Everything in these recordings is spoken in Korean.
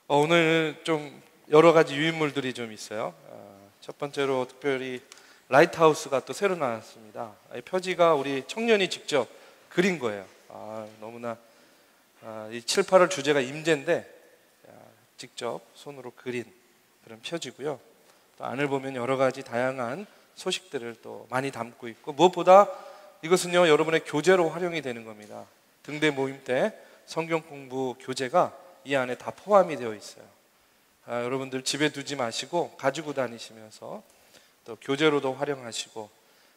오늘 좀 여러 가지 유인물들이 좀 있어요. 첫 번째로 특별히 라이트하우스가 또 새로 나왔습니다. 이 표지가 우리 청년이 직접 그린 거예요. 너무나 이 7, 8월 주제가 임재인데 직접 손으로 그린 그런 표지고요. 또 안을 보면 여러 가지 다양한 소식들을 또 많이 담고 있고, 무엇보다 이것은요, 여러분의 교재로 활용이 되는 겁니다. 등대 모임 때 성경 공부 교재가 이 안에 다 포함이 되어 있어요. 여러분들 집에 두지 마시고 가지고 다니시면서 또 교재로도 활용하시고,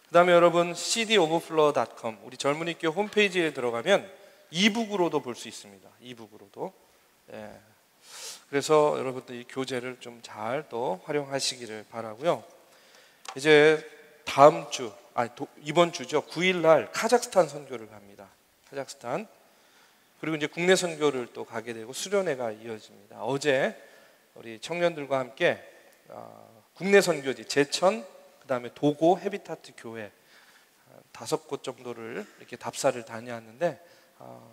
그 다음에 여러분 cdoverflow.com 우리 젊은이교 홈페이지에 들어가면 이북으로도 볼 수 있습니다. 이북으로도. 그래서 여러분들 이 교재를 좀 잘 또 활용하시기를 바라고요. 이제 다음 주, 이번 주죠. 9일 날 카자흐스탄 선교를 갑니다. 카자흐스탄. 그리고 이제 국내 선교를 또 가게 되고 수련회가 이어집니다. 어제 우리 청년들과 함께 국내 선교지 제천, 그 다음에 도고 헤비타트 교회 5곳 정도를 이렇게 답사를 다녀왔는데,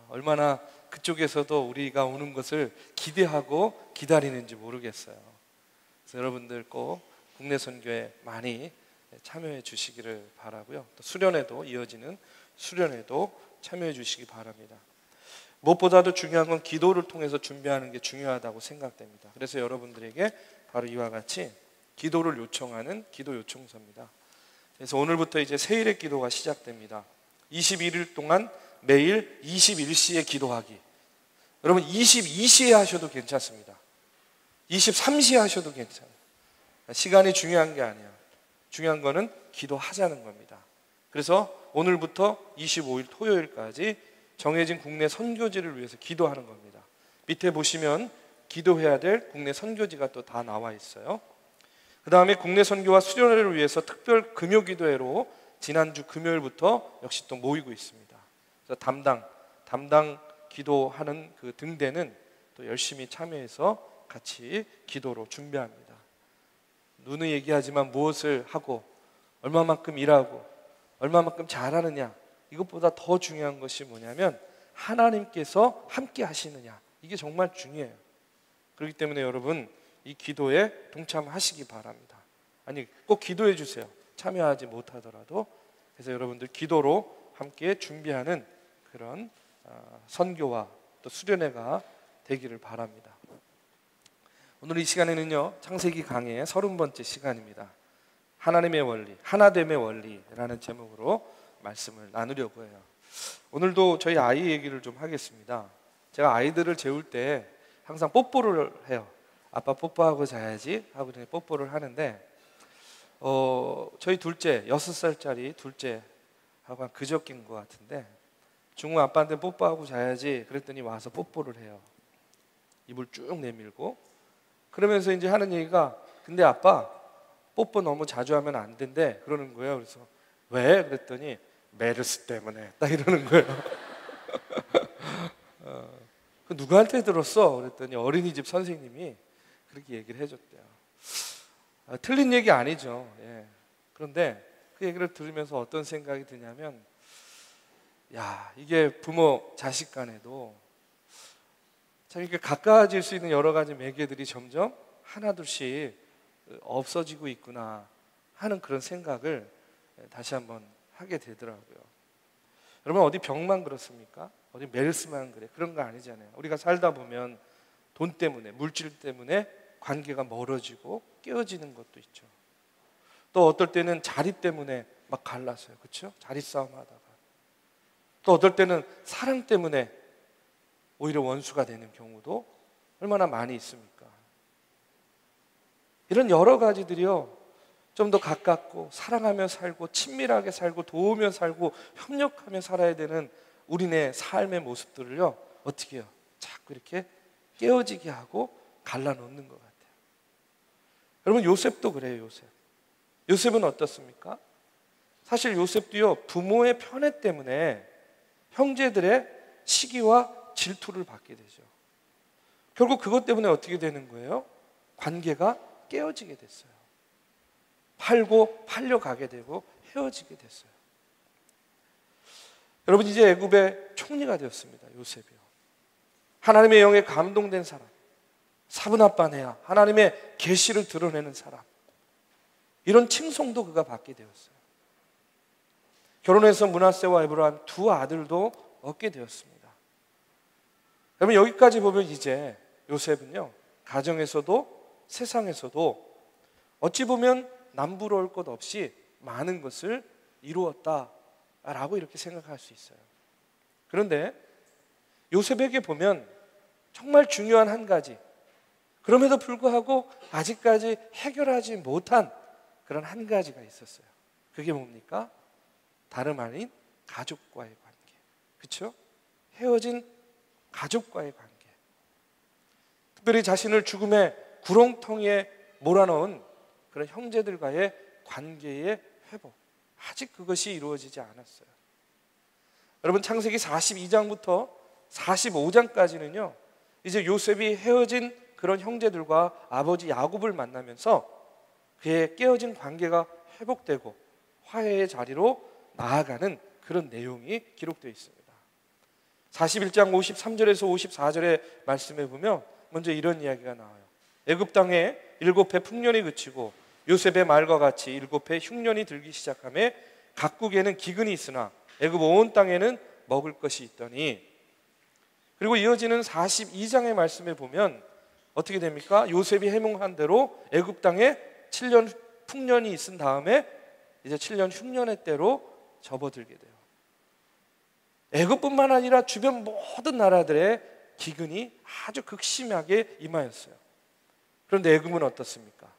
얼마나 그쪽에서도 우리가 오는 것을 기대하고 기다리는지 모르겠어요. 그래서 여러분들 꼭 국내 선교에 많이 참여해 주시기를 바라고요. 또 수련회도 이어지는 수련회도 참여해 주시기 바랍니다. 무엇보다도 중요한 건 기도를 통해서 준비하는 게 중요하다고 생각됩니다. 그래서 여러분들에게 바로 이와 같이 기도를 요청하는 기도 요청서입니다. 그래서 오늘부터 이제 세일의 기도가 시작됩니다. 21일 동안 매일 21시에 기도하기. 여러분 22시에 하셔도 괜찮습니다. 23시에 하셔도 괜찮아요. 시간이 중요한 게 아니에요. 중요한 거는 기도하자는 겁니다. 그래서 오늘부터 25일 토요일까지 정해진 국내 선교지를 위해서 기도하는 겁니다. 밑에 보시면 기도해야 될 국내 선교지가 또 다 나와 있어요. 그 다음에 국내 선교와 수련회를 위해서 특별 금요기도회로 지난주 금요일부터 역시 또 모이고 있습니다. 그래서 담당 기도하는 그 등대는 또 열심히 참여해서 같이 기도로 준비합니다. 누누이 얘기하지만 무엇을 하고 얼마만큼 일하고 얼마만큼 잘하느냐, 이것보다 더 중요한 것이 뭐냐면 하나님께서 함께 하시느냐, 이게 정말 중요해요. 그렇기 때문에 여러분 이 기도에 동참하시기 바랍니다. 아니, 꼭 기도해 주세요. 참여하지 못하더라도. 그래서 여러분들 기도로 함께 준비하는 그런 선교와 또 수련회가 되기를 바랍니다. 오늘 이 시간에는요, 창세기 강해의 30번째 시간입니다. 하나님의 원리, 하나됨의 원리라는 제목으로 말씀을 나누려고 해요. 오늘도 저희 아이 얘기를 좀 하겠습니다. 제가 아이들을 재울 때 항상 뽀뽀를 해요. 아빠 뽀뽀하고 자야지 하고 뽀뽀를 하는데, 저희 둘째, 6살짜리 둘째하고 그저께인 것 같은데, 중우 아빠한테 뽀뽀하고 자야지 그랬더니 와서 뽀뽀를 해요. 입을 쭉 내밀고. 그러면서 이제 하는 얘기가, 근데 아빠 뽀뽀 너무 자주 하면 안 된대 그러는 거예요. 그래서 왜? 그랬더니 메르스 때문에 딱 이러는 거예요. 그 누구한테 들었어? 그랬더니 어린이집 선생님이 그렇게 얘기를 해줬대요. 틀린 얘기 아니죠. 그런데 그 얘기를 들으면서 어떤 생각이 드냐면, 이게 부모 자식 간에도 참 이렇게 가까워질 수 있는 여러 가지 매개들이 점점 하나둘씩 없어지고 있구나 하는 그런 생각을 다시 한번 하게 되더라고요. 여러분, 어디 병만 그렇습니까? 어디 메르스만 그래? 그런 거 아니잖아요. 우리가 살다 보면 돈 때문에, 물질 때문에 관계가 멀어지고 깨어지는 것도 있죠. 또 어떨 때는 자리 때문에 막 갈라서요. 그렇죠? 자리 싸움 하다가. 또 어떨 때는 사랑 때문에 오히려 원수가 되는 경우도 얼마나 많이 있습니까? 이런 여러 가지들이요, 좀 더 가깝고 사랑하며 살고 친밀하게 살고 도우며 살고 협력하며 살아야 되는 우리네 삶의 모습들을요, 어떻게 해요? 자꾸 이렇게 깨어지게 하고 갈라놓는 것 같아요. 여러분, 요셉도 그래요. 요셉은 어떻습니까? 사실 요셉도요, 부모의 편애 때문에 형제들의 시기와 질투를 받게 되죠. 결국 그것 때문에 어떻게 되는 거예요? 관계가 깨어지게 됐어요. 팔려가게 되고 헤어지게 됐어요. 여러분, 이제 애굽의 총리가 되었습니다. 요셉이요. 하나님의 영에 감동된 사람, 사브나빠네야, 하나님의 계시를 드러내는 사람, 이런 칭송도 그가 받게 되었어요. 결혼해서 므낫세와 에브라임 두 아들도 얻게 되었습니다. 여러분, 여기까지 보면 이제 요셉은요, 가정에서도 세상에서도 어찌 보면 남부러울 것 없이 많은 것을 이루었다라고 이렇게 생각할 수 있어요. 그런데 요셉에게 보면 정말 중요한 한 가지, 그럼에도 불구하고 아직까지 해결하지 못한 그런 한 가지가 있었어요. 그게 뭡니까? 다름 아닌 가족과의 관계. 그렇죠? 헤어진 가족과의 관계. 특별히 자신을 죽음의 구렁텅이에 몰아넣은 그런 형제들과의 관계의 회복, 아직 그것이 이루어지지 않았어요. 여러분, 창세기 42장부터 45장까지는요 이제 요셉이 헤어진 그런 형제들과 아버지 야곱을 만나면서 그의 깨어진 관계가 회복되고 화해의 자리로 나아가는 그런 내용이 기록되어 있습니다. 41장 53절에서 54절의 말씀에 보면 먼저 이런 이야기가 나와요. 애굽 땅에 7해 풍년이 그치고 요셉의 말과 같이 7해 흉년이 들기 시작하며 각국에는 기근이 있으나 애굽 온 땅에는 먹을 것이 있더니, 그리고 이어지는 42장의 말씀에 보면 어떻게 됩니까? 요셉이 해몽한 대로 애굽 땅에 7년 풍년이 있은 다음에 이제 7년 흉년의 때로 접어들게 돼요. 애굽뿐만 아니라 주변 모든 나라들의 기근이 아주 극심하게 임하였어요. 그런데 애굽은 어떻습니까?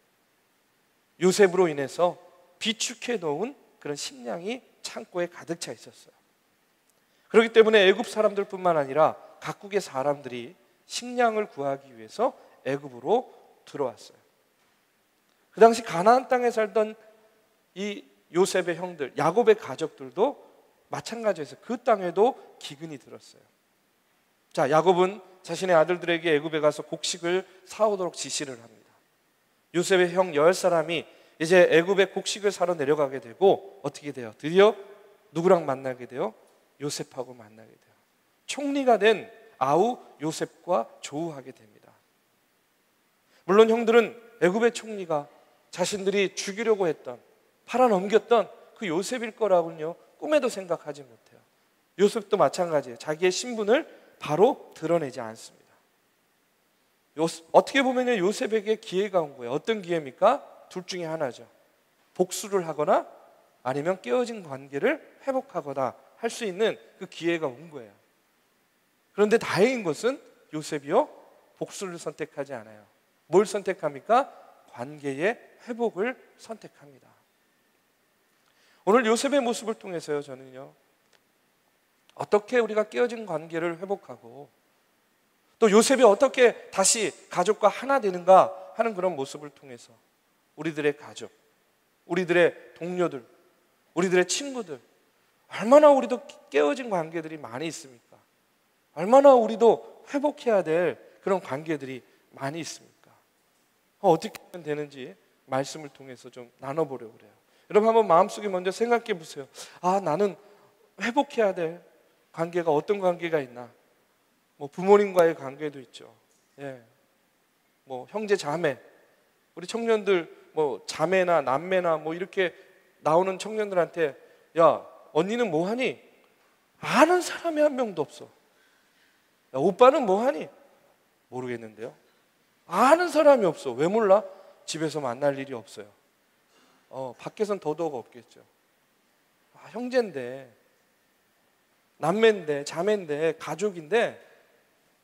요셉으로 인해서 비축해 놓은 그런 식량이 창고에 가득 차 있었어요. 그렇기 때문에 애굽 사람들뿐만 아니라 각국의 사람들이 식량을 구하기 위해서 애굽으로 들어왔어요. 그 당시 가나안 땅에 살던 이 요셉의 형들, 야곱의 가족들도 마찬가지에서 그 땅에도 기근이 들었어요. 자, 야곱은 자신의 아들들에게 애굽에 가서 곡식을 사오도록 지시를 합니다. 요셉의 형 10사람이 이제 애굽에 곡식을 사러 내려가게 되고 어떻게 돼요? 드디어 누구랑 만나게 돼요? 요셉하고 만나게 돼요. 총리가 된 아우 요셉과 조우하게 됩니다. 물론 형들은 애굽의 총리가 자신들이 죽이려고 했던, 팔아넘겼던 그 요셉일 거라고는요 꿈에도 생각하지 못해요. 요셉도 마찬가지예요. 자기의 신분을 바로 드러내지 않습니다. 어떻게 보면 요셉에게 기회가 온 거예요. 어떤 기회입니까? 둘 중에 하나죠. 복수를 하거나 아니면 깨어진 관계를 회복하거나 할 수 있는 그 기회가 온 거예요. 그런데 다행인 것은 요셉이요 복수를 선택하지 않아요. 뭘 선택합니까? 관계의 회복을 선택합니다. 오늘 요셉의 모습을 통해서요 저는요 어떻게 우리가 깨어진 관계를 회복하고 또 요셉이 어떻게 다시 가족과 하나 되는가 하는 그런 모습을 통해서 우리들의 가족, 우리들의 동료들, 우리들의 친구들, 얼마나 우리도 깨어진 관계들이 많이 있습니까? 얼마나 우리도 회복해야 될 그런 관계들이 많이 있습니까? 어떻게 하면 되는지 말씀을 통해서 좀 나눠보려고 그래요. 여러분 한번 마음속에 먼저 생각해 보세요. 아, 나는 회복해야 될 관계가 어떤 관계가 있나? 뭐 부모님과의 관계도 있죠. 예. 뭐 형제 자매, 우리 청년들 뭐 자매나 남매나 뭐 이렇게 나오는 청년들한테 야, 언니는 뭐 하니? 아는 사람이 한 명도 없어. 야, 오빠는 뭐 하니? 모르겠는데요. 아는 사람이 없어. 왜 몰라? 집에서 만날 일이 없어요. 밖에선 더더욱 없겠죠. 아, 형제인데, 남매인데, 자매인데, 가족인데,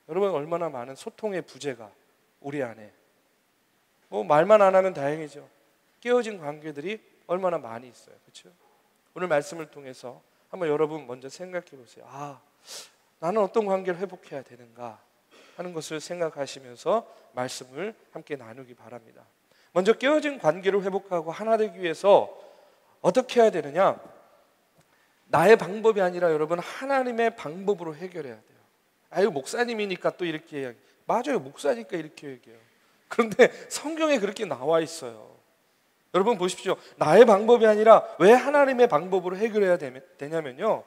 여러분 얼마나 많은 소통의 부재가 우리 안에. 뭐 말만 안 하면 다행이죠. 깨어진 관계들이 얼마나 많이 있어요. 그렇죠? 오늘 말씀을 통해서 한번 여러분 먼저 생각해 보세요. 아, 나는 어떤 관계를 회복해야 되는가 하는 것을 생각하시면서 말씀을 함께 나누기 바랍니다. 먼저 깨어진 관계를 회복하고 하나 되기 위해서 어떻게 해야 되느냐? 나의 방법이 아니라 여러분 하나님의 방법으로 해결해야 돼요. 아유, 목사님이니까 또 이렇게 이야기. 맞아요, 목사니까 이렇게 얘기해요. 그런데 성경에 그렇게 나와 있어요. 여러분 보십시오. 나의 방법이 아니라 왜 하나님의 방법으로 해결해야 되냐면요,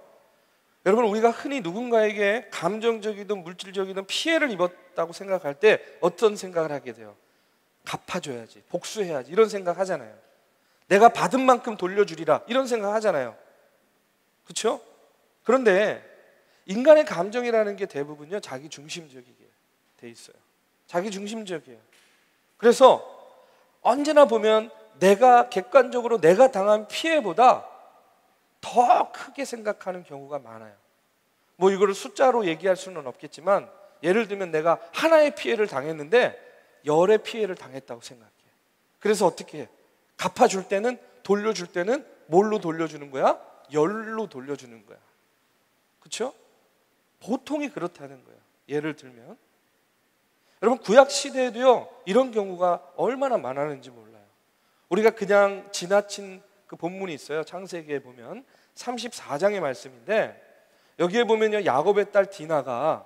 여러분 우리가 흔히 누군가에게 감정적이든 물질적이든 피해를 돌렸다고 생각할 때 어떤 생각을 하게 돼요? 갚아줘야지, 복수해야지, 이런 생각 하잖아요. 내가 받은 만큼 돌려주리라, 이런 생각 하잖아요. 그렇죠? 그런데 인간의 감정이라는 게 대부분요 자기 중심적이게 돼 있어요. 자기 중심적이에요. 그래서 언제나 보면 내가 객관적으로 내가 당한 피해보다 더 크게 생각하는 경우가 많아요. 뭐 이거를 숫자로 얘기할 수는 없겠지만, 예를 들면 내가 하나의 피해를 당했는데 열의 피해를 당했다고 생각해. 그래서 어떻게 해? 갚아줄 때는, 돌려줄 때는 뭘로 돌려주는 거야? 열로 돌려주는 거야. 그렇죠? 보통이 그렇다는 거예요. 예를 들면 여러분, 구약 시대에도요 이런 경우가 얼마나 많았는지 몰라요. 우리가 그냥 지나친 그 본문이 있어요. 창세기에 보면 34장의 말씀인데, 여기에 보면요 야곱의 딸 디나가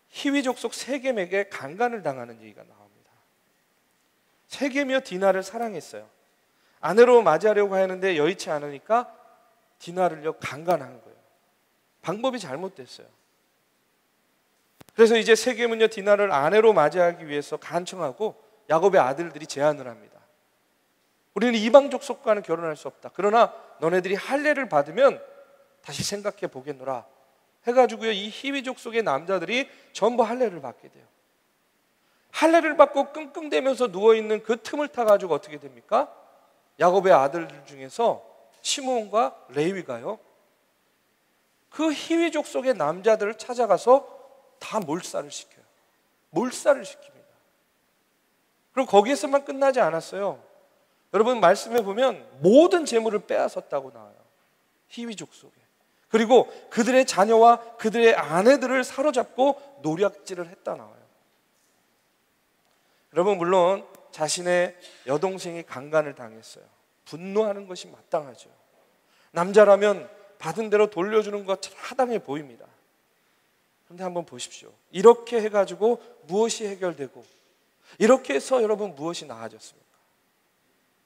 히위 족속 세겜에게 강간을 당하는 얘기가 나옵니다. 세겜이요 디나를 사랑했어요. 아내로 맞이하려고 하는데 여의치 않으니까 디나를요 강간한 거예요. 방법이 잘못됐어요. 그래서 이제 세겜은요 디나를 아내로 맞이하기 위해서 간청하고 야곱의 아들들이 제안을 합니다. 우리는 이방 족속과는 결혼할 수 없다. 그러나 너네들이 할례를 받으면 다시 생각해 보겠노라 해가지고요 이 히위 족속의 남자들이 전부 할례를 받게 돼요. 할례를 받고 끙끙대면서 누워있는 그 틈을 타가지고 어떻게 됩니까? 야곱의 아들들 중에서 시므온과 레위가요 그 히위 족속의 남자들을 찾아가서 다 몰살을 시켜요. 몰살을 시킵니다. 그리고 거기에서만 끝나지 않았어요. 여러분 말씀해 보면 모든 재물을 빼앗았다고 나와요. 히위 족속에. 그리고 그들의 자녀와 그들의 아내들을 사로잡고 노략질을 했다 나와요. 여러분 물론 자신의 여동생이 강간을 당했어요. 분노하는 것이 마땅하죠. 남자라면 받은 대로 돌려주는 것 타당해 보입니다. 그런데 한번 보십시오. 이렇게 해가지고 무엇이 해결되고 이렇게 해서 여러분 무엇이 나아졌습니까?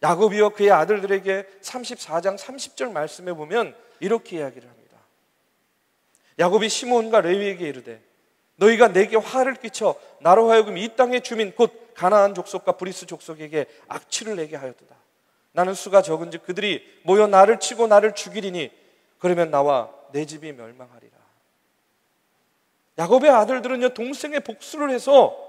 야곱이요 그의 아들들에게 34장 30절 말씀에 보면 이렇게 이야기를 합니다. 야곱이 시므온과 레위에게 이르되 너희가 내게 화를 끼쳐 나로 하여금 이 땅의 주민 곧 가나안 족속과 브리스 족속에게 악취를 내게 하였도다. 나는 수가 적은즉 그들이 모여 나를 치고 나를 죽이리니 그러면 나와 내 집이 멸망하리라. 야곱의 아들들은요 동생의 복수를 해서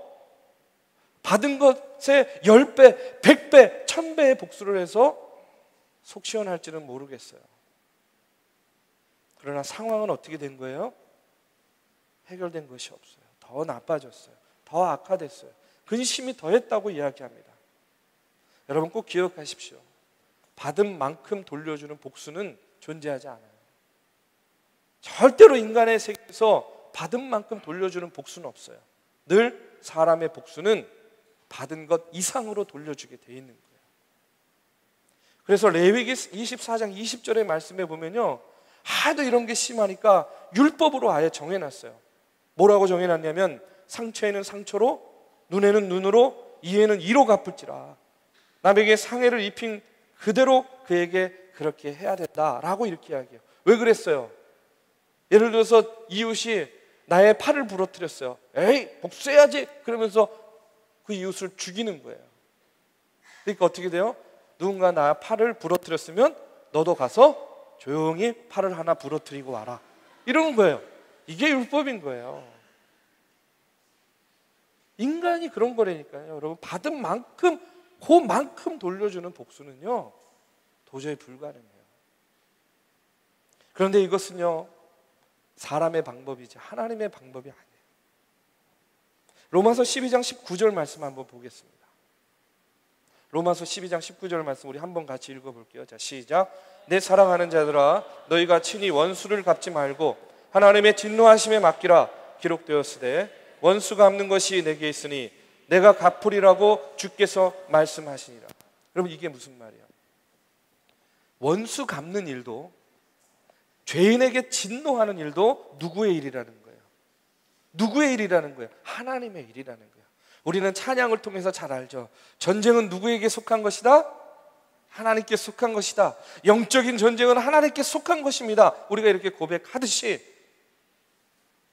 받은 것의 10배, 100배, 1000배의 복수를 해서 속 시원할지는 모르겠어요. 그러나 상황은 어떻게 된 거예요? 해결된 것이 없어요. 더 나빠졌어요. 더 악화됐어요. 근심이 더했다고 이야기합니다. 여러분 꼭 기억하십시오. 받은 만큼 돌려주는 복수는 존재하지 않아요. 절대로 인간의 세계에서 받은 만큼 돌려주는 복수는 없어요. 늘 사람의 복수는 받은 것 이상으로 돌려주게 돼 있는 거예요. 그래서 레위기 24장 20절의 말씀에 보면요 하도 이런 게 심하니까 율법으로 아예 정해놨어요. 뭐라고 정해놨냐면 상처에는 상처로, 눈에는 눈으로, 이에는 이로 갚을지라. 남에게 상해를 입힌 그대로 그에게 그렇게 해야 된다라고 이렇게 이야기해요. 왜 그랬어요? 예를 들어서 이웃이 나의 팔을 부러뜨렸어요. 에이 복수해야지 그러면서 그 이웃을 죽이는 거예요. 그러니까 어떻게 돼요? 누군가 나 팔을 부러뜨렸으면 너도 가서 조용히 팔을 하나 부러뜨리고 와라 이러는 거예요. 이게 율법인 거예요. 인간이 그런 거라니까요. 여러분 받은 만큼 그만큼 돌려주는 복수는요 도저히 불가능해요. 그런데 이것은요 사람의 방법이지 하나님의 방법이 아니에요. 로마서 12장 19절 말씀 한번 보겠습니다. 로마서 12장 19절 말씀 우리 한번 같이 읽어볼게요. 자 시작. 내 사랑하는 자들아 너희가 친히 원수를 갚지 말고 하나님의 진노하심에 맡기라. 기록되었으되 원수 갚는 것이 내게 있으니 내가 갚으리라고 주께서 말씀하시니라. 여러분 이게 무슨 말이야? 원수 갚는 일도 죄인에게 진노하는 일도 누구의 일이라는 거예요? 누구의 일이라는 거예요? 하나님의 일이라는 거예요. 우리는 찬양을 통해서 잘 알죠. 전쟁은 누구에게 속한 것이다? 하나님께 속한 것이다. 영적인 전쟁은 하나님께 속한 것입니다. 우리가 이렇게 고백하듯이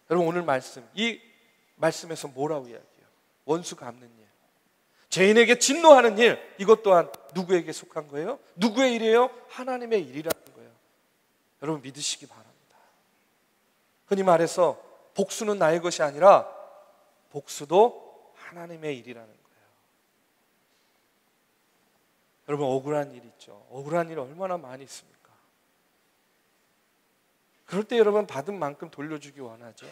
여러분 오늘 말씀 이 말씀에서 뭐라고 이야기해요? 원수 갚는 일, 죄인에게 진노하는 일, 이것 또한 누구에게 속한 거예요? 누구의 일이에요? 하나님의 일이라는 거예요. 여러분 믿으시기 바랍니다. 흔히 말해서 복수는 나의 것이 아니라 복수도 하나님의 일이라는 거예요. 여러분 억울한 일 있죠. 억울한 일 얼마나 많이 있습니까? 그럴 때 여러분 받은 만큼 돌려주기 원하죠.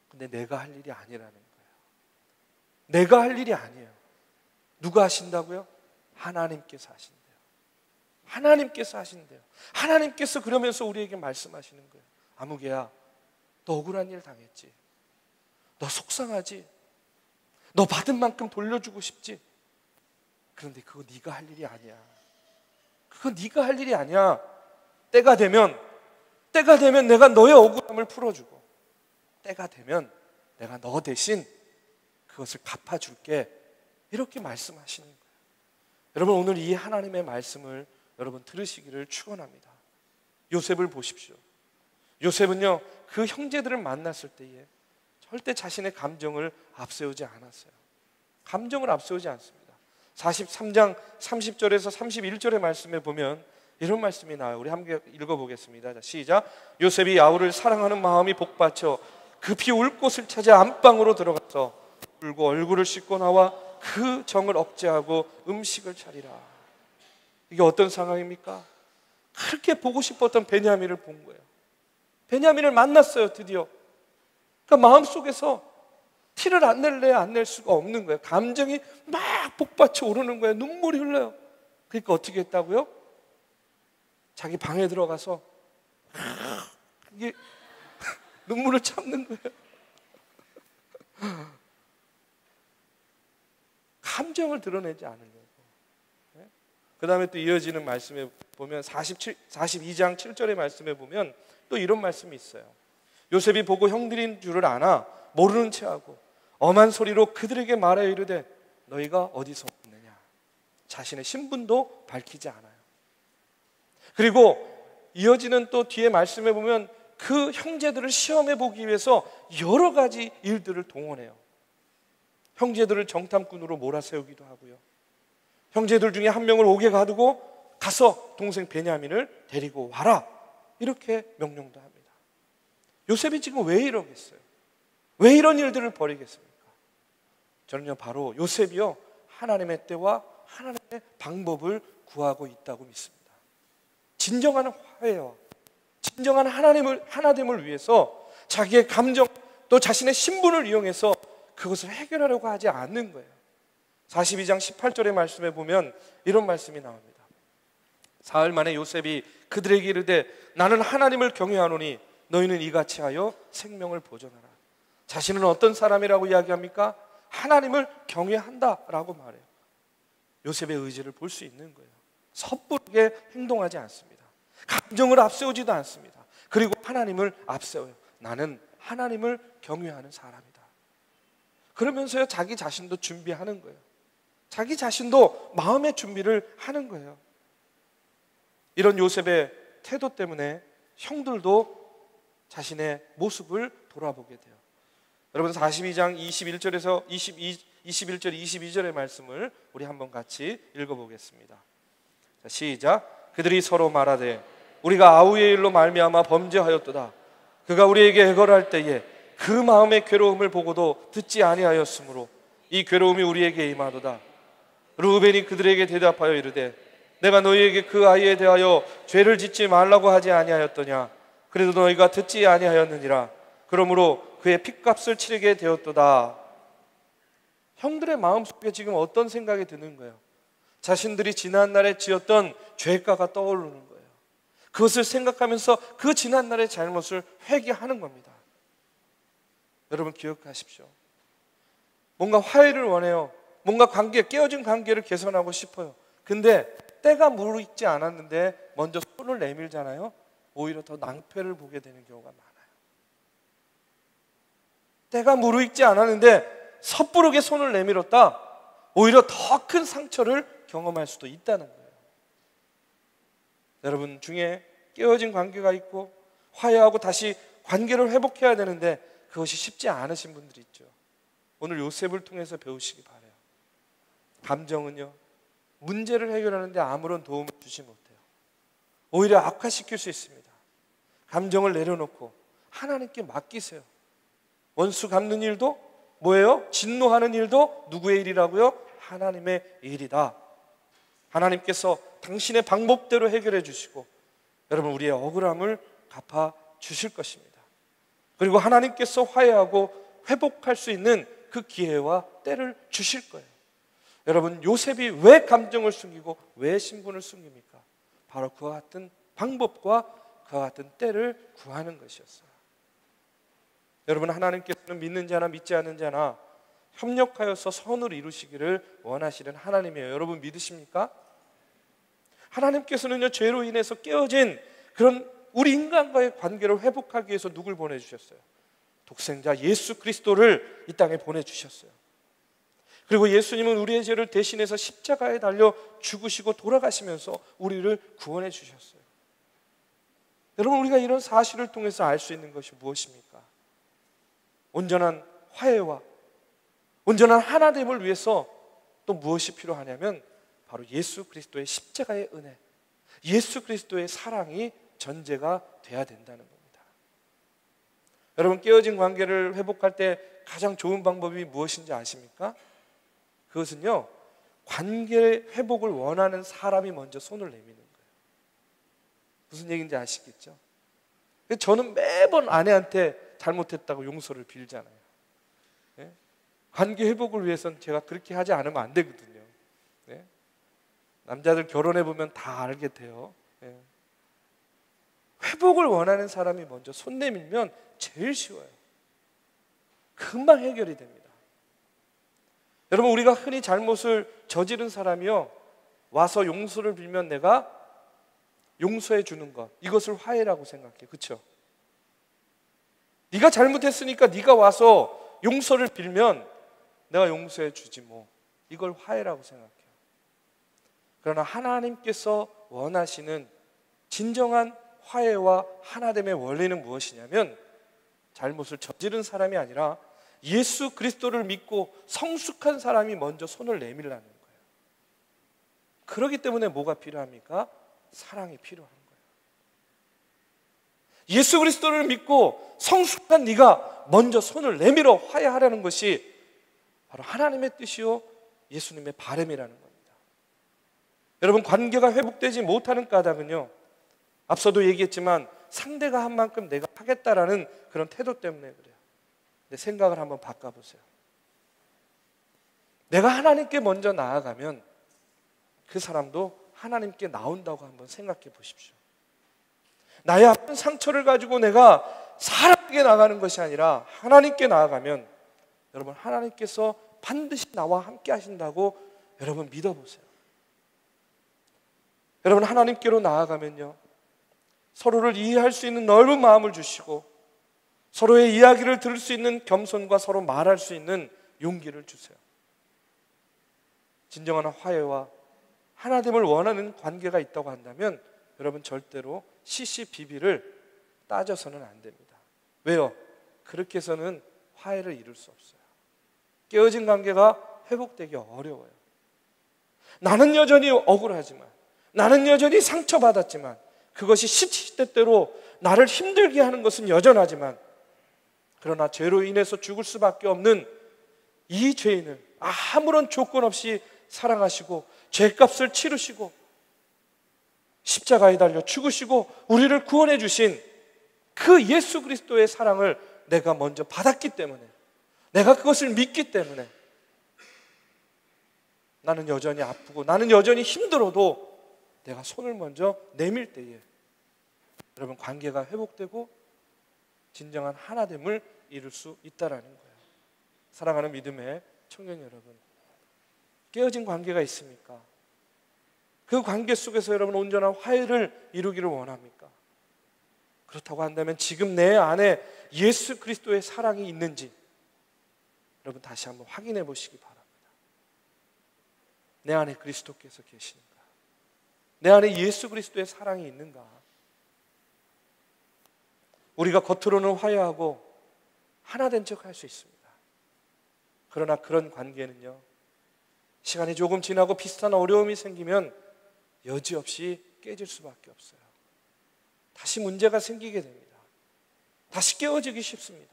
근데 내가 할 일이 아니라는 거예요. 내가 할 일이 아니에요. 누가 하신다고요? 하나님께서 하신대요. 하나님께서 하신대요. 하나님께서 그러면서 우리에게 말씀하시는 거예요. 아무개야, 너 억울한 일 당했지? 너 속상하지? 너 받은 만큼 돌려주고 싶지? 그런데 그거 네가 할 일이 아니야. 그거 네가 할 일이 아니야. 때가 되면 내가 너의 억울함을 풀어주고, 때가 되면 내가 너 대신 그것을 갚아줄게. 이렇게 말씀하시는 거예요. 여러분 오늘 이 하나님의 말씀을 여러분 들으시기를 축원합니다. 요셉을 보십시오. 요셉은요 그 형제들을 만났을 때에 절대 자신의 감정을 앞세우지 않았어요. 감정을 앞세우지 않습니다. 43장 30절에서 31절의 말씀에 보면 이런 말씀이 나와요. 우리 함께 읽어보겠습니다. 자, 시작. 요셉이 야곱을 사랑하는 마음이 복받쳐 급히 울 곳을 찾아 안방으로 들어가서 울고 얼굴을 씻고 나와 그 정을 억제하고 음식을 차리라. 이게 어떤 상황입니까? 그렇게 보고 싶었던 베냐민을 본 거예요. 베냐민을 만났어요. 드디어. 그러니까 마음속에서 티를 안 낼래 안 낼 수가 없는 거예요. 감정이 막 복받쳐 오르는 거예요. 눈물이 흘러요. 그러니까 어떻게 했다고요? 자기 방에 들어가서 이게 눈물을 참는 거예요. 감정을 드러내지 않으려고. 그 다음에 또 이어지는 말씀에 보면 42장 7절의 말씀에 보면 또 이런 말씀이 있어요. 요셉이 보고 형들인 줄을 아나 모르는 체하고 엄한 소리로 그들에게 말하여 이르되 너희가 어디서 왔느냐. 자신의 신분도 밝히지 않아요. 그리고 이어지는 또 뒤에 말씀에 보면 그 형제들을 시험해 보기 위해서 여러 가지 일들을 동원해요. 형제들을 정탐꾼으로 몰아세우기도 하고요. 형제들 중에 한 명을 옥에 가두고 가서 동생 베냐민을 데리고 와라. 이렇게 명령도 합니다. 요셉이 지금 왜 이러겠어요? 왜 이런 일들을 벌이겠습니까? 저는요 바로 요셉이요 하나님의 때와 하나님의 방법을 구하고 있다고 믿습니다. 진정한 화해와 진정한 하나됨을 위해서 자기의 감정 또 자신의 신분을 이용해서 그것을 해결하려고 하지 않는 거예요. 42장 18절의 말씀에 보면 이런 말씀이 나옵니다. 사흘 만에 요셉이 그들에게 이르되 나는 하나님을 경외하노니 너희는 이같이 하여 생명을 보존하라. 자신은 어떤 사람이라고 이야기합니까? 하나님을 경외한다라고 말해요. 요셉의 의지를 볼 수 있는 거예요. 섣부르게 행동하지 않습니다. 감정을 앞세우지도 않습니다. 그리고 하나님을 앞세워요. 나는 하나님을 경외하는 사람이다. 그러면서요 자기 자신도 준비하는 거예요. 자기 자신도 마음의 준비를 하는 거예요. 이런 요셉의 태도 때문에 형들도 자신의 모습을 돌아보게 돼요. 여러분 42장 21절에서 21절 22절의 말씀을 우리 한번 같이 읽어보겠습니다. 자, 시작. 그들이 서로 말하되 우리가 아우의 일로 말미암아 범죄하였도다. 그가 우리에게 해결할 때에 그 마음의 괴로움을 보고도 듣지 아니하였으므로 이 괴로움이 우리에게 임하도다. 르우벤이 그들에게 대답하여 이르되 내가 너희에게 그 아이에 대하여 죄를 짓지 말라고 하지 아니하였더냐. 그래도 너희가 듣지 아니하였느니라. 그러므로 그의 핏값을 치르게 되었도다. 형들의 마음속에 지금 어떤 생각이 드는 거예요? 자신들이 지난날에 지었던 죄가가 떠오르는 거예요. 그것을 생각하면서 그 지난날의 잘못을 회개하는 겁니다. 여러분 기억하십시오. 뭔가 화해를 원해요. 뭔가 깨어진 관계를 개선하고 싶어요. 근데 때가 무르익지 않았는데 먼저 손을 내밀잖아요. 오히려 더 낭패를 보게 되는 경우가 많아요. 때가 무르익지 않았는데 섣부르게 손을 내밀었다. 오히려 더 큰 상처를 경험할 수도 있다는 거예요. 여러분 중에 깨어진 관계가 있고 화해하고 다시 관계를 회복해야 되는데 그것이 쉽지 않으신 분들이 있죠. 오늘 요셉을 통해서 배우시기 바라요. 감정은요, 문제를 해결하는데 아무런 도움을 주지 못해요. 오히려 악화시킬 수 있습니다. 감정을 내려놓고 하나님께 맡기세요. 원수 갚는 일도 뭐예요? 진노하는 일도 누구의 일이라고요? 하나님의 일이다. 하나님께서 당신의 방법대로 해결해 주시고 여러분 우리의 억울함을 갚아 주실 것입니다. 그리고 하나님께서 화해하고 회복할 수 있는 그 기회와 때를 주실 거예요. 여러분 요셉이 왜 감정을 숨기고 왜 신분을 숨깁니까? 바로 그와 같은 방법과 그와 같은 때를 구하는 것이었어요. 여러분 하나님께서는 믿는 자나 믿지 않는 자나 협력하여서 선을 이루시기를 원하시는 하나님이에요. 여러분 믿으십니까? 하나님께서는요 죄로 인해서 깨어진 그런 우리 인간과의 관계를 회복하기 위해서 누굴 보내주셨어요? 독생자 예수 그리스도를 이 땅에 보내주셨어요. 그리고 예수님은 우리의 죄를 대신해서 십자가에 달려 죽으시고 돌아가시면서 우리를 구원해 주셨어요. 여러분 우리가 이런 사실을 통해서 알 수 있는 것이 무엇입니까? 온전한 화해와 온전한 하나됨을 위해서 또 무엇이 필요하냐면 바로 예수 그리스도의 십자가의 은혜, 예수 그리스도의 사랑이 전제가 돼야 된다는 겁니다. 여러분 깨어진 관계를 회복할 때 가장 좋은 방법이 무엇인지 아십니까? 그것은요 관계 회복을 원하는 사람이 먼저 손을 내미는 거예요. 무슨 얘기인지 아시겠죠? 저는 매번 아내한테 잘못했다고 용서를 빌잖아요. 예? 관계 회복을 위해서는 제가 그렇게 하지 않으면 안 되거든요. 예? 남자들 결혼해 보면 다 알게 돼요. 예? 회복을 원하는 사람이 먼저 손 내밀면 제일 쉬워요. 금방 해결이 됩니다. 여러분 우리가 흔히 잘못을 저지른 사람이요 와서 용서를 빌면 내가 용서해 주는 것, 이것을 화해라고 생각해요. 그렇죠? 네가 잘못했으니까 네가 와서 용서를 빌면 내가 용서해 주지 뭐, 이걸 화해라고 생각해요. 그러나 하나님께서 원하시는 진정한 화해와 하나됨의 원리는 무엇이냐면 잘못을 저지른 사람이 아니라 예수 그리스도를 믿고 성숙한 사람이 먼저 손을 내밀라는 거예요. 그렇기 때문에 뭐가 필요합니까? 사랑이 필요한 거예요. 예수 그리스도를 믿고 성숙한 네가 먼저 손을 내밀어 화해하라는 것이 바로 하나님의 뜻이요 예수님의 바람이라는 겁니다. 여러분 관계가 회복되지 못하는 까닭은요 앞서도 얘기했지만 상대가 한 만큼 내가 하겠다라는 그런 태도 때문에 그래요. 근데 생각을 한번 바꿔보세요. 내가 하나님께 먼저 나아가면 그 사람도 하나님께 나온다고 한번 생각해 보십시오. 나의 아픈 상처를 가지고 내가 사람에게 나가는 것이 아니라 하나님께 나아가면 여러분 하나님께서 반드시 나와 함께 하신다고 여러분 믿어보세요. 여러분 하나님께로 나아가면요 서로를 이해할 수 있는 넓은 마음을 주시고 서로의 이야기를 들을 수 있는 겸손과 서로 말할 수 있는 용기를 주세요. 진정한 화해와 하나됨을 원하는 관계가 있다고 한다면 여러분 절대로 시시비비를 따져서는 안 됩니다. 왜요? 그렇게 해서는 화해를 이룰 수 없어요. 깨어진 관계가 회복되기 어려워요. 나는 여전히 억울하지만 나는 여전히 상처받았지만 그것이 시시때때로 나를 힘들게 하는 것은 여전하지만 그러나 죄로 인해서 죽을 수밖에 없는 이 죄인을 아무런 조건 없이 사랑하시고 죄값을 치르시고 십자가에 달려 죽으시고 우리를 구원해 주신 그 예수 그리스도의 사랑을 내가 먼저 받았기 때문에 내가 그것을 믿기 때문에 나는 여전히 아프고 나는 여전히 힘들어도 내가 손을 먼저 내밀 때에 여러분 관계가 회복되고 진정한 하나됨을 이룰 수 있다라는 거예요. 사랑하는 믿음의 청년 여러분, 깨어진 관계가 있습니까? 그 관계 속에서 여러분 온전한 화해를 이루기를 원합니까? 그렇다고 한다면 지금 내 안에 예수 그리스도의 사랑이 있는지 여러분 다시 한번 확인해 보시기 바랍니다. 내 안에 그리스도께서 계시는가? 내 안에 예수 그리스도의 사랑이 있는가? 우리가 겉으로는 화해하고 하나 된 척 할 수 있습니다. 그러나 그런 관계는요, 시간이 조금 지나고 비슷한 어려움이 생기면 여지없이 깨질 수밖에 없어요. 다시 문제가 생기게 됩니다. 다시 깨어지기 쉽습니다.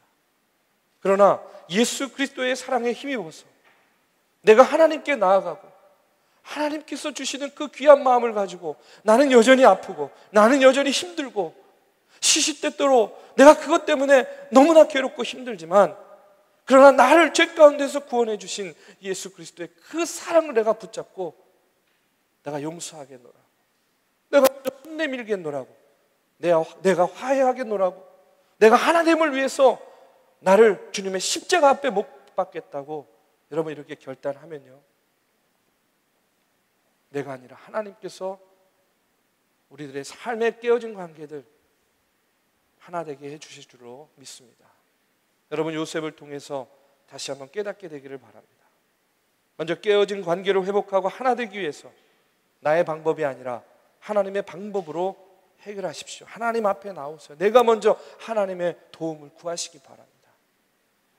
그러나 예수 그리스도의 사랑에 힘입어서 내가 하나님께 나아가고 하나님께서 주시는 그 귀한 마음을 가지고 나는 여전히 아프고 나는 여전히 힘들고 시시때때로 내가 그것 때문에 너무나 괴롭고 힘들지만, 그러나 나를 죄 가운데서 구원해 주신 예수 그리스도의 그 사랑을 내가 붙잡고 내가 용서하겠노라, 내가 혼내밀겠노라고, 내가 화해하겠노라고, 내가 하나님을 위해서 나를 주님의 십자가 앞에 못 박겠다고 여러분 이렇게 결단하면요, 내가 아니라 하나님께서 우리들의 삶에 깨어진 관계들 하나 되게 해주실 줄로 믿습니다. 여러분, 요셉을 통해서 다시 한번 깨닫게 되기를 바랍니다. 먼저 깨어진 관계를 회복하고 하나 되기 위해서 나의 방법이 아니라 하나님의 방법으로 해결하십시오. 하나님 앞에 나오세요. 내가 먼저 하나님의 도움을 구하시기 바랍니다.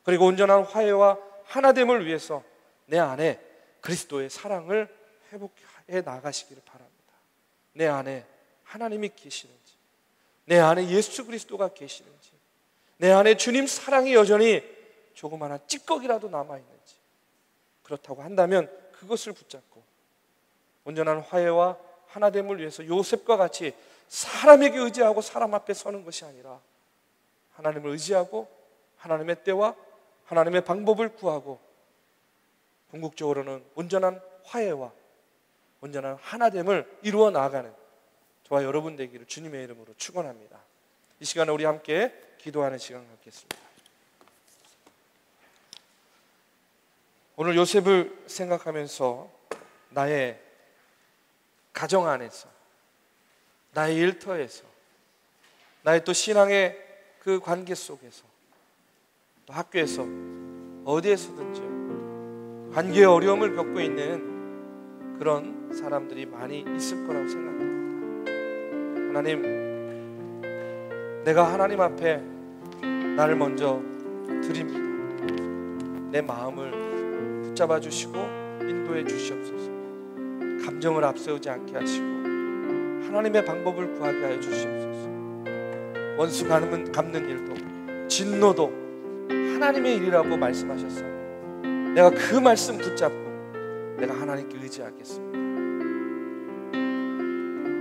그리고 온전한 화해와 하나됨을 위해서 내 안에 그리스도의 사랑을 회복해 나가시기를 바랍니다. 내 안에 하나님이 계시는지, 내 안에 예수 그리스도가 계시는지, 내 안에 주님 사랑이 여전히 조그마한 찌꺼기라도 남아있는지, 그렇다고 한다면 그것을 붙잡고 온전한 화해와 하나됨을 위해서 요셉과 같이 사람에게 의지하고 사람 앞에 서는 것이 아니라 하나님을 의지하고 하나님의 때와 하나님의 방법을 구하고 궁극적으로는 온전한 화해와 온전한 하나됨을 이루어 나아가는 저와 여러분 되기를 주님의 이름으로 축원합니다. 이 시간에 우리 함께 기도하는 시간 갖겠습니다. 오늘 요셉을 생각하면서 나의 가정 안에서, 나의 일터에서, 나의 또 신앙의 그 관계 속에서, 또 학교에서, 어디에서든지요, 관계의 어려움을 겪고 있는 그런 사람들이 많이 있을 거라고 생각합니다. 하나님, 내가 하나님 앞에 나를 먼저 드립니다. 내 마음을 붙잡아 주시고 인도해 주시옵소서. 감정을 앞세우지 않게 하시고 하나님의 방법을 구하게 하여 주시옵소서. 원수 갚는 일도 진노도 하나님의 일이라고 말씀하셨어요. 내가 그 말씀 붙잡고 내가 하나님께 의지하겠습니다.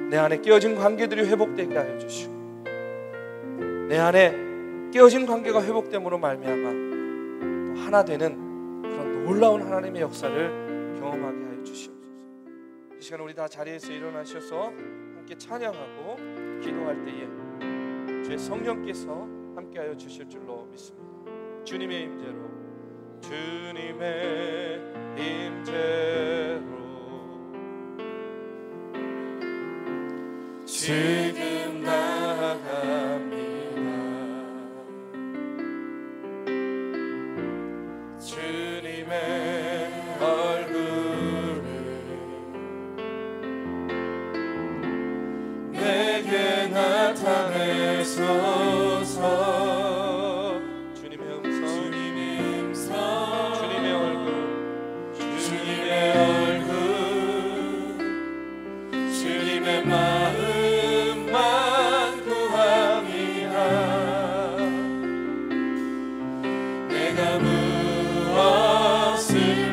내 안에 깨어진 관계들이 회복되게 하여 주시고 내 안에 깨어진 관계가 회복됨으로 말미암아 또 하나 되는 그런 놀라운 하나님의 역사를 경험하게 하여 주시옵소서. 이 시간 우리 다 자리에서 일어나셔서 함께 찬양하고 기도할 때에 주의 성령께서 함께하여 주실 줄로 믿습니다. 주님의 임재로, 주님의 임재로 지금 나아갑니다. 주님의 얼굴을 내게 나타내소서. 주님의 음성, 주님의 얼굴, 주님의 얼굴, 주님의 마음만 구함이라. 내가 무엇을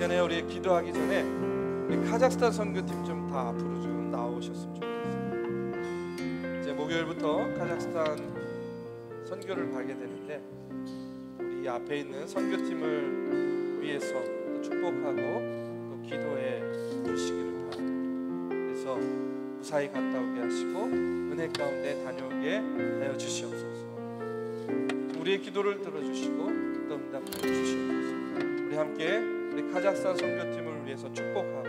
전에 우리 기도하기 전에 우리 카자흐스탄 선교팀 좀 다 앞으로 좀 나오셨으면 좋겠어요. 이제 목요일부터 카자흐스탄 선교를 가게 되는데 우리 앞에 있는 선교팀을 위해서 또 축복하고 또 기도해 주시기를 바랍니다. 그래서 무사히 갔다 오게 하시고 은혜 가운데 다녀오게 하여 주시옵소서. 우리의 기도를 들어주시고 또 응답하여 주시옵소서. 우리 함께 우리 카자흐스탄 선교팀을 위해서 축복하고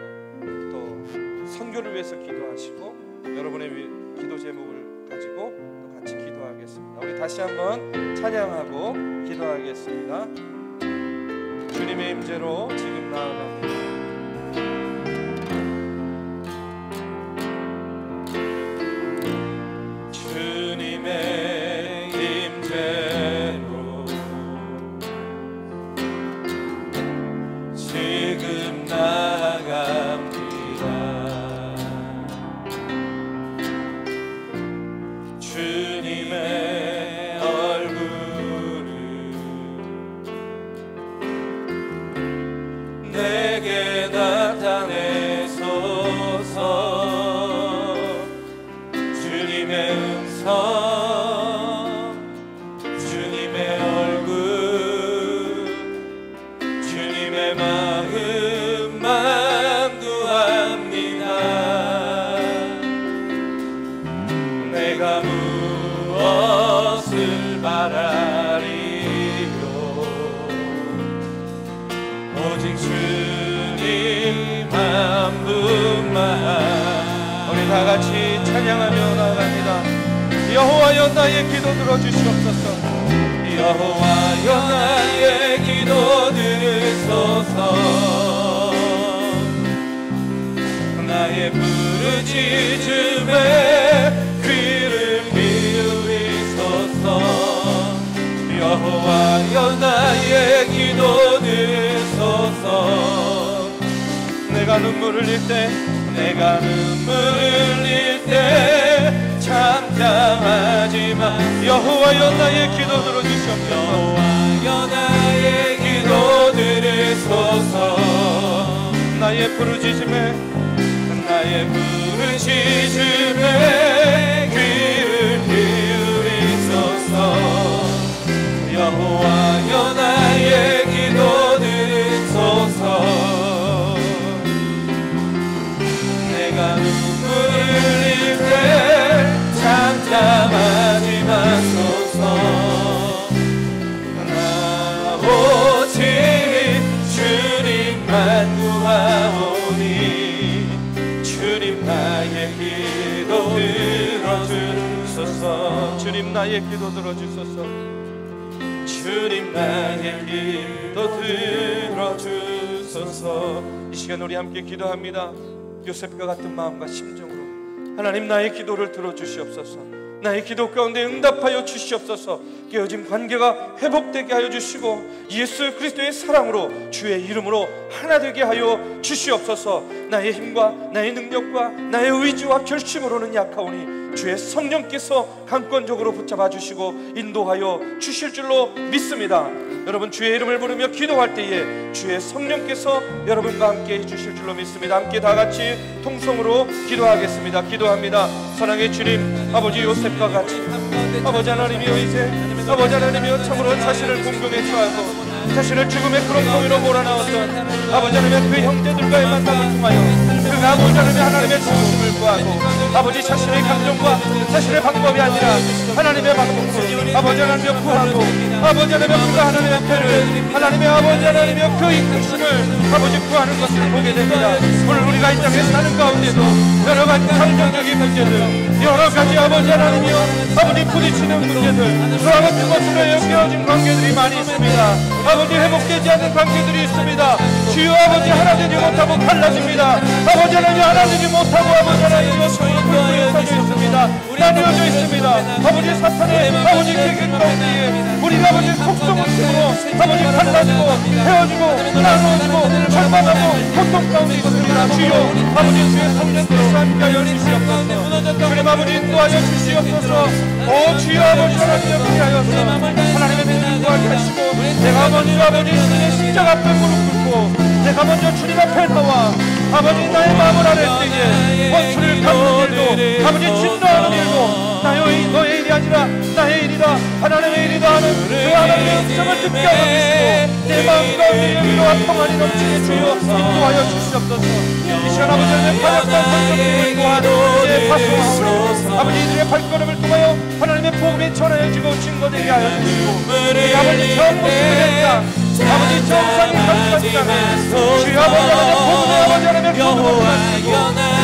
또 선교를 위해서 기도하시고 여러분의 기도 제목을 가지고 또 같이 기도하겠습니다. 우리 다시 한번 찬양하고 기도하겠습니다. 주님의 임재로 지금 나아갑니다. 다같이 찬양하며 나아갑니다. 여호와여 나의 기도 들어주시옵소서. 여호와여 나의 기도 들으소서. 나의 부르짖음에 귀를 기울이소서. 여호와여 나의 기도 들으소서. 내가 눈물을 흘릴 때 내가 눈물을 흘릴 때 잠잠하지마. 여호와여 나의 기도 들어주시옵소서. 여호와여 나의 기도 들으소서. 나의 부르짖음에 귀를 기울이소서. 여호와여 나의 기도 들으소서. 내가 눈물을 흘릴 때 잠잠하지 마소서. 나 오직 주님만 구하오니 주님 나의 기도 들어주소서. 주님 나의 기도 들어주소서. 주님 나의 기도 들어주소서. 이 시간 우리 함께 기도합니다. 요셉과 같은 마음과 심정으로 하나님 나의 기도를 들어주시옵소서. 나의 기도 가운데 응답하여 주시옵소서. 깨어진 관계가 회복되게 하여 주시고 예수 그리스도의 사랑으로 주의 이름으로 하나 되게 하여 주시옵소서. 나의 힘과 나의 능력과 나의 의지와 결심으로는 약하오니 주의 성령께서 강권적으로 붙잡아 주시고 인도하여 주실 줄로 믿습니다. 여러분 주의 이름을 부르며 기도할 때에 주의 성령께서 여러분과 함께 해주실 줄로 믿습니다. 함께 다같이 통성으로 기도하겠습니다. 기도합니다. 사랑의 주님, 아버지 요셉과 같이 아버지 하나님이여 이제 아버지 하나님이여 참으로 자신을 공경에 처하고 자신을 죽음의 그런 공의로 몰아넣었던 아버지 하나님의 그 형제들과의 만남을 통하여 그 아버지 하나님의 중심을 구하고 아버지 자신의 감정과 자신의 방법이 아니라 하나님의 방법으로 아버지 하나님의 구하고 아버지 하나님의 그가 하나님의 편을 하나님의 아버지 하나님의 그 이끄심을 아버지 구하는 것을 보게 됩니다. 오늘 우리가 이 땅에 사는 가운데도 여러 가지 감정적인 문제들 여러 가지 아버지 하나님이여 아버지 부딪히는 문제들 그와 같은 것으로 엮여진 관계들이 많이 있습니다. 아버지 회복되지 않는 관계들이 있습니다. 주여 아버지 하나 되지 못하고 갈라집니다. 아버지 하나님 하나 되지 못하고 아버지 하나님이여 서로 불쌍해져 있습니다. 나뉘어져 있습니다. 아버지 사탄의 아버지 계획 가운데에 우리가 아버지 속성을 쓰고 아버지 갈라지고 헤어지고 나누어지고 절망하고 고통 가운데 있습니다. 주여 아버지 주의 성령께서 함께하여 주시옵소서. 주님 아버지 인도하여 주시옵소서. 오 주여 아버지 하나님여 그리하여서 하나님의 믿음과 하시고 내가 먼저 아버지 신의 십자가 앞에 무릎 꿇고 내가 먼저 주님 앞에 나와 아버지 나의 마음을 아랠 때에 원수를 갚는 일도 아버지 진노하는 일도 너의 일이 아니라 나의 일이다, 하나님의 일이다 하는 그 하나님의 음성을 듣게 하여 주시고 내 마음 가운데 위로와 평안이 넘치게 주여 인도하여 주시옵소서. 이 시간 아버지 하나님의 파격과 선생님을 또한 이제 파송하오니 아버지 이들의 발걸음을 통하여 하나님의 복음이 전하여지고 증거되게 하여 주시고 이 아버지 저 모습을 했다 아버지 정상이 가득하지 않은 주여 아버지 하나님의 복음의 아버지 하나님의 복음을 가지고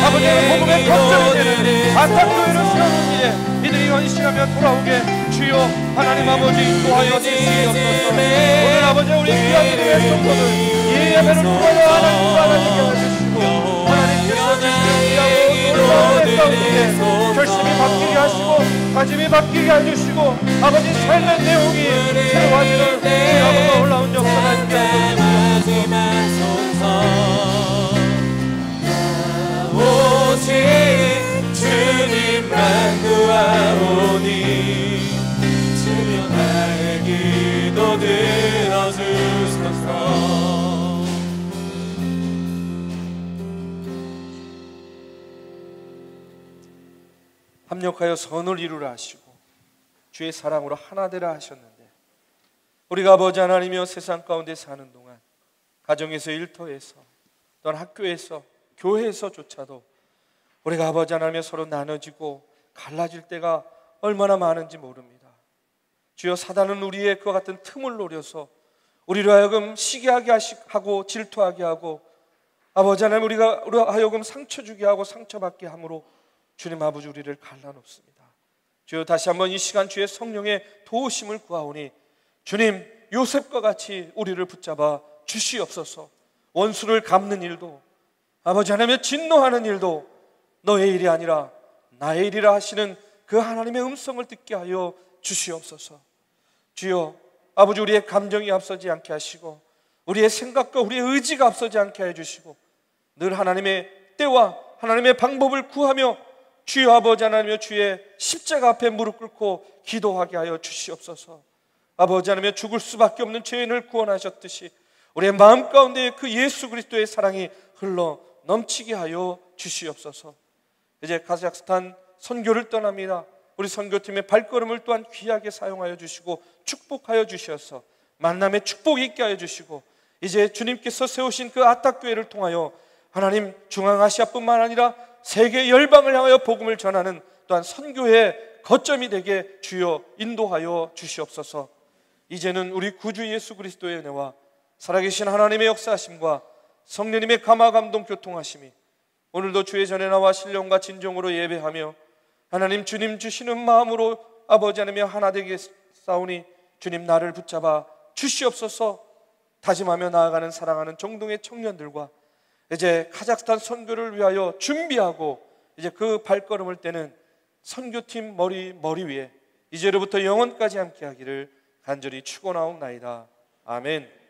아버지 하나님의 복음의 거점이 되는 아타교회를 세우는지에 이들이 헌신하며 돌아오게 주여 하나님 아버지 인도하여 주시옵소서. 오늘 아버지 우리 귀한 이름의 성도들 이 예배를 통하여 하나님과 하나님께 해주시고 하나님께서 주시는 귀하고 놀라운 가운데 결심이 바뀌게 하시고 다짐이 바뀌게 해주시고 아버지 삶의 내용이 새로워지는 주여 놀라운 역사가 있게 하소서. 오직 주님만 구하오니 주여 나의 기도 들어주소서. 합력하여 선을 이루라 하시고 주의 사랑으로 하나 되라 하셨는데 우리가 아버지 하나님이여 세상 가운데 사는 동안 가정에서 일터에서 또한 학교에서 교회에서조차도 우리가 아버지 하나님의 서로 나눠지고 갈라질 때가 얼마나 많은지 모릅니다. 주여 사단은 우리의 그와 같은 틈을 노려서 우리로 하여금 시기하게 하고 질투하게 하고 아버지 하나님 우리로 하여금 상처 주게 하고 상처받게 함으로 주님 아버지 우리를 갈라놓습니다. 주여 다시 한번 이 시간 주의 성령의 도우심을 구하오니 주님 요셉과 같이 우리를 붙잡아 주시옵소서. 원수를 갚는 일도 아버지 하나님의 진노하는 일도 너의 일이 아니라 나의 일이라 하시는 그 하나님의 음성을 듣게 하여 주시옵소서. 주여 아버지 우리의 감정이 앞서지 않게 하시고 우리의 생각과 우리의 의지가 앞서지 않게 해주시고 늘 하나님의 때와 하나님의 방법을 구하며 주여 아버지 하나님의 주의 십자가 앞에 무릎 꿇고 기도하게 하여 주시옵소서. 아버지 하나님의 죽을 수밖에 없는 죄인을 구원하셨듯이 우리의 마음 가운데 그 예수 그리스도의 사랑이 흘러 넘치게 하여 주시옵소서. 이제 카자흐스탄 선교를 떠납니다. 우리 선교팀의 발걸음을 또한 귀하게 사용하여 주시고 축복하여 주셔서 만남의 축복이 있게 하여 주시고 이제 주님께서 세우신 그 아타교회를 통하여 하나님 중앙아시아뿐만 아니라 세계 열방을 향하여 복음을 전하는 또한 선교의 거점이 되게 주여 인도하여 주시옵소서. 이제는 우리 구주 예수 그리스도의 은혜와 살아계신 하나님의 역사하심과 성령님의 감화 감동 교통하심이 오늘도 주의 전에 나와 신령과 진정으로 예배하며 하나님 주님 주시는 마음으로 아버지 하나님의 하나 되게 싸우니 주님 나를 붙잡아 주시옵소서. 다짐하며 나아가는 사랑하는 정동의 청년들과 이제 카자흐스탄 선교를 위하여 준비하고 이제 그 발걸음을 떼는 선교팀 머리 위에 이제로부터 영원까지 함께하기를 간절히 축원하옵나이다. 아멘.